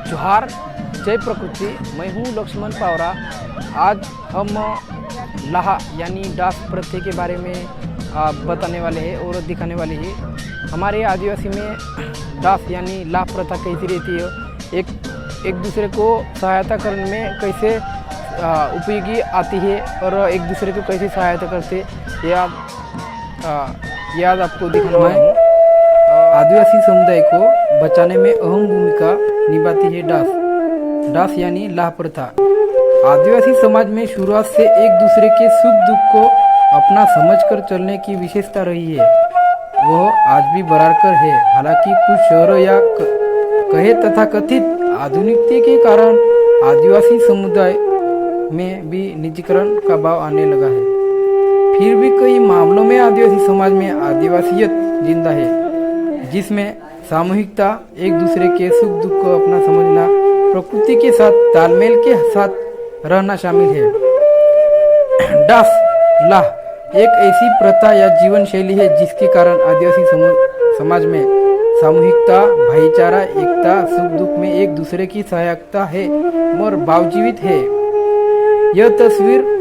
जोहार, जय प्रकृति। मैं हूँ लक्ष्मण पावरा। आज हम लाह यानी डास प्रथा के बारे में बताने वाले हैं और दिखाने वाले हैं। हमारे आदिवासी में डास यानी लाह प्रथा कैसी रहती है, एक दूसरे को सहायता करने में कैसे उपयोगी आती है और एक दूसरे को कैसे सहायता करते याद आपको दिखाना है। आदिवासी समुदाय को बचाने में अहम भूमिका निभाती है डास यानी लाह प्रथा। आदिवासी समाज में शुरुआत से एक दूसरे के सुख दुख को अपना समझकर चलने की विशेषता रही है। वह आज भी बरकरार है। हालांकि कुछ शहरों या कहे तथा कथित आधुनिकता के कारण आदिवासी समुदाय में भी निजीकरण का भाव आने लगा है। फिर भी कई मामलों में आदिवासी समाज में आदिवासियत जिंदा है, जिसमें सामूहिकता, एक दूसरे के सुख दुख को अपना समझना, प्रकृति के साथ तालमेल के साथ रहना शामिल है। डास लाह एक ऐसी प्रथा या जीवन शैली है जिसके कारण आदिवासी समाज में सामूहिकता, भाईचारा, एकता, सुख दुख में एक दूसरे की सहायता है और भाव जीवित है। यह तस्वीर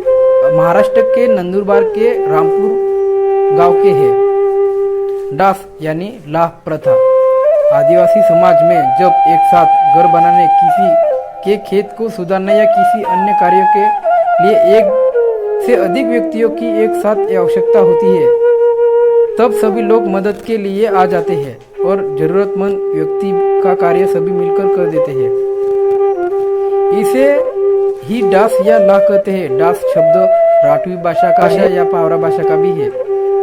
महाराष्ट्र के नंदुरबार के रामपुर गांव के है। डास यानी लाह प्रथा आदिवासी समाज में जब एक साथ घर बनाने, किसी के खेत को सुधारने या किसी अन्य कार्य के लिए एक से अधिक व्यक्तियों की एक साथ आवश्यकता होती है, तब सभी लोग मदद के लिए आ जाते हैं और जरूरतमंद व्यक्ति का कार्य सभी मिलकर कर देते हैं। इसे ही डास या लाह कहते हैं। डास शब्द राठवी भाषा का या पावरा भाषा का भी है।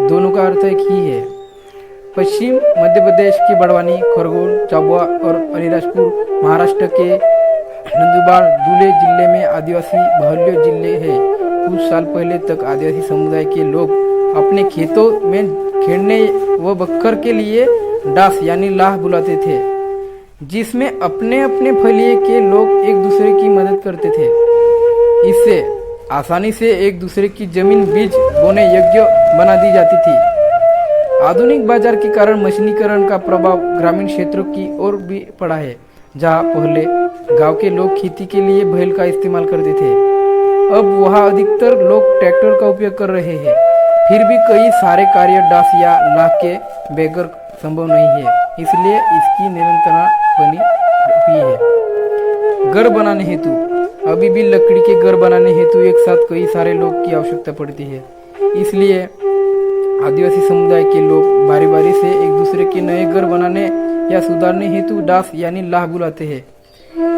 दोनों का अर्थ एक ही है। पश्चिम मध्य प्रदेश की बड़वानी, खरगोन, चाबुआ और अलीराजपुर, महाराष्ट्र के नंदुरबार, धुले जिले में आदिवासी बहुल्य जिले हैं। कुछ साल पहले तक आदिवासी समुदाय के लोग अपने खेतों में खेड़ने व बखर के लिए डास यानी लाह बुलाते थे, जिसमें अपने अपने फलिए के लोग एक दूसरे की मदद करते थे। इससे आसानी से एक दूसरे की जमीन बीज बोने योग्य बना दी जाती थी। आधुनिक बाजार के कारण मशीनीकरण का प्रभाव ग्रामीण क्षेत्रों की ओर भी पड़ा है। जहां पहले गांव के लोग खेती के लिए बैल का इस्तेमाल करते थे, अब वहां अधिकतर लोग ट्रैक्टर का उपयोग कर रहे हैं। फिर भी कई सारे कार्य डास या लाह के बगैर संभव नहीं है, इसलिए इसकी निरंतरता बनी हुई है। घर बनाने हेतु अभी भी लकड़ी के घर बनाने हेतु एक साथ कई सारे लोग की आवश्यकता पड़ती है। इसलिए आदिवासी समुदाय के लोग बारी बारी से एक दूसरे के नए घर बनाने या सुधारने हेतु डास यानी लाह बुलाते हैं।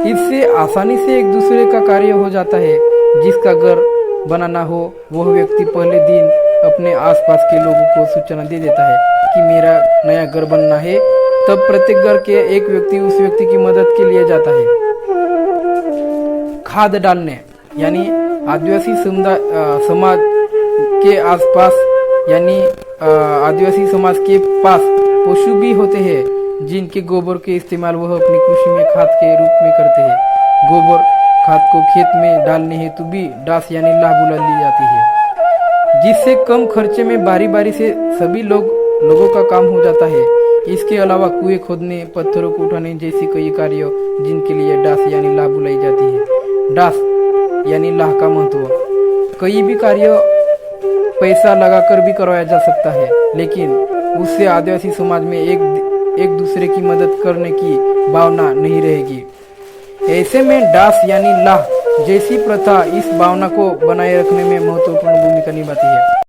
इससे आसानी से एक दूसरे का कार्य हो जाता है। जिसका घर बनाना हो वह व्यक्ति पहले दिन अपने आसपास के लोगों को सूचना दे देता है कि मेरा नया घर बनना है। तब प्रत्येक घर के एक व्यक्ति उस व्यक्ति की मदद के लिए जाता है। खाद डालने यानी आदिवासी समाज के आसपास यानी आदिवासी समाज के पास पशु भी होते हैं, जिनके गोबर के इस्तेमाल वह अपनी कृषि में खाद के रूप में करते हैं। गोबर खाद को खेत में डालने हेतु भी डास यानी लाह बुला ली जाती है, जिससे कम खर्चे में बारी बारी से सभी लोगों का काम हो जाता है। इसके अलावा कुएं खोदने, पत्थरों को उठाने जैसी कई कार्य जिनके लिए डास यानी लाह बुलाई जाती है। डास यानी लाह का महत्व, कई भी कार्य पैसा लगाकर भी करवाया जा सकता है, लेकिन उससे आदिवासी समाज में एक दूसरे की मदद करने की भावना नहीं रहेगी। ऐसे में डास यानी लाह जैसी प्रथा इस भावना को बनाए रखने में महत्वपूर्ण भूमिका निभाती है।